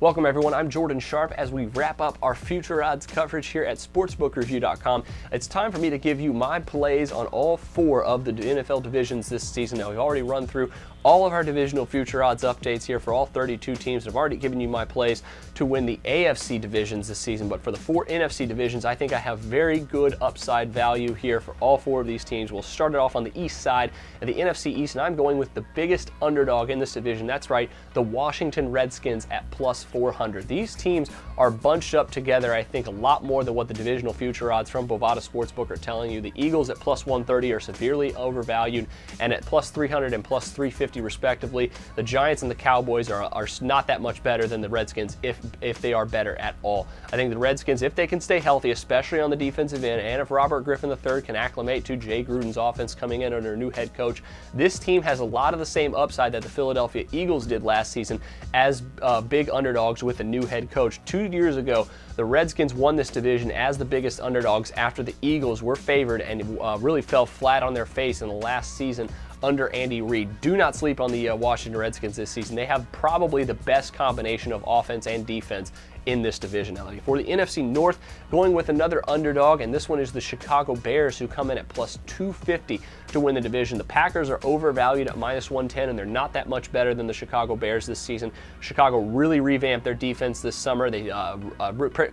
Welcome everyone, I'm Jordan Sharp as we wrap up our future odds coverage here at sportsbookreview.com. It's time for me to give you my plays on all four of the NFL divisions this season. Now we've already run through all of our divisional future odds updates here for all 32 teams. I've already given you my plays to win the AFC divisions this season, but for the four NFC divisions, I think I have very good upside value here for all four of these teams. We'll start it off on the east side of the NFC East, and I'm going with the biggest underdog in this division. That's right, the Washington Redskins at plus 400. These teams are bunched up together, I think, a lot more than what the divisional future odds from Bovada Sportsbook are telling you. The Eagles at plus 130 are severely overvalued, and at plus 300 and plus 350 respectively. The Giants and the Cowboys are not that much better than the Redskins if they are better at all. I think the Redskins, if they can stay healthy, especially on the defensive end, and if Robert Griffin III can acclimate to Jay Gruden's offense coming in under a new head coach, this team has a lot of the same upside that the Philadelphia Eagles did last season as big underdogs with a new head coach. 2 years ago, the Redskins won this division as the biggest underdogs after the Eagles were favored and really fell flat on their face in the last season under Andy Reid. Do not sleep on the Washington Redskins this season. They have probably the best combination of offense and defense in this division. Now, for the NFC North, going with another underdog, and this one is the Chicago Bears, who come in at plus 250 to win the division. The Packers are overvalued at minus 110, and they're not that much better than the Chicago Bears this season. Chicago really revamped their defense this summer. They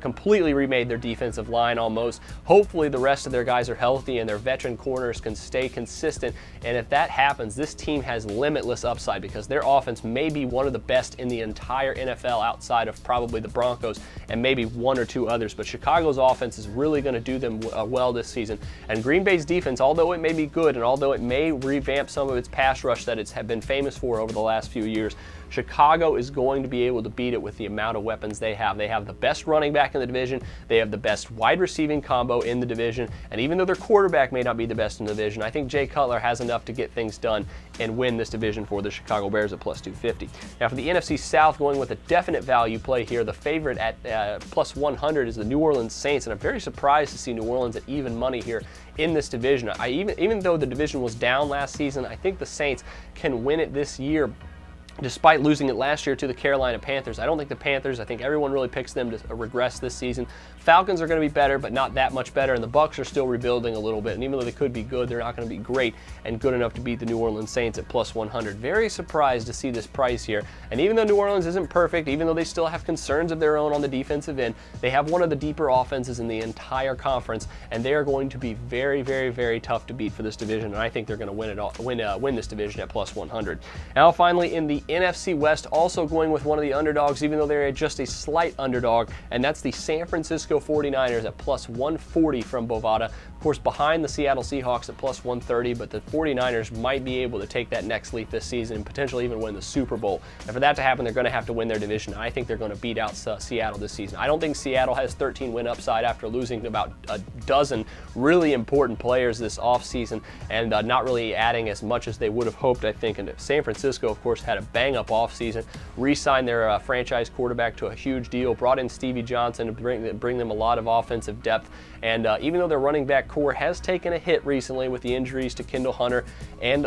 completely remade their defensive line almost. Hopefully the rest of their guys are healthy and their veteran corners can stay consistent, and if that happens, this team has limitless upside because their offense may be one of the best in the entire NFL outside of probably the Broncos and maybe one or two others, but Chicago's offense is really going to do them well this season. And Green Bay's defense, although it may be good and although it may revamp some of its pass rush that it's been famous for over the last few years, Chicago is going to be able to beat it with the amount of weapons they have. They have the best running back in the division, they have the best wide receiving combo in the division, and even though their quarterback may not be the best in the division, I think Jay Cutler has enough to get things done and win this division for the Chicago Bears at plus 250. Now for the NFC South, going with a definite value play here, the favorite at plus 100 is the New Orleans Saints, and I'm very surprised to see New Orleans at even money here in this division. Even though the division was down last season, I think the Saints can win it this year, despite losing it last year to the Carolina Panthers. I don't think the Panthers, I think everyone really picks them to regress this season. Falcons are going to be better, but not that much better, and the Bucs are still rebuilding a little bit, and even though they could be good, they're not going to be great and good enough to beat the New Orleans Saints at plus 100. Very surprised to see this price here, and even though New Orleans isn't perfect, even though they still have concerns of their own on the defensive end, they have one of the deeper offenses in the entire conference, and they are going to be very, very, very tough to beat for this division, and I think they're going to win this division at plus 100. Now finally, in the NFC West, also going with one of the underdogs, even though they're just a slight underdog, and that's the San Francisco 49ers at plus 140 from Bovada. Of course, behind the Seattle Seahawks at plus 130, but the 49ers might be able to take that next leap this season and potentially even win the Super Bowl. And for that to happen, they're going to have to win their division. I think they're going to beat out Seattle this season. I don't think Seattle has 13 win upside after losing about a dozen really important players this offseason and not really adding as much as they would have hoped, I think. And San Francisco, of course, had a bang-up offseason, re-signed their franchise quarterback to a huge deal, brought in Stevie Johnson to bring them a lot of offensive depth, and even though their running back core has taken a hit recently with the injuries to Kendall Hunter and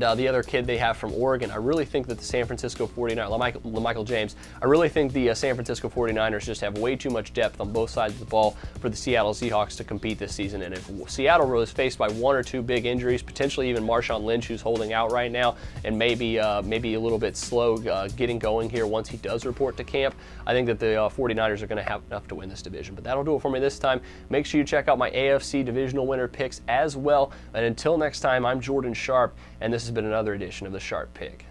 the other kid they have from Oregon, I really think that the San Francisco 49ers, LaMichael James, I really think the San Francisco 49ers just have way too much depth on both sides of the ball for the Seattle Seahawks to compete this season. And if Seattle was faced by one or two big injuries, potentially even Marshawn Lynch, who's holding out right now and maybe a little bit slow getting going here once he does report to camp, I think that the 49ers are going to have enough to win this division. But that'll do it for me this time. Make sure you check out my AFC divisional winner picks as well. And until next time, I'm Jordan Sharp, and this has been another edition of the Sharp Pick.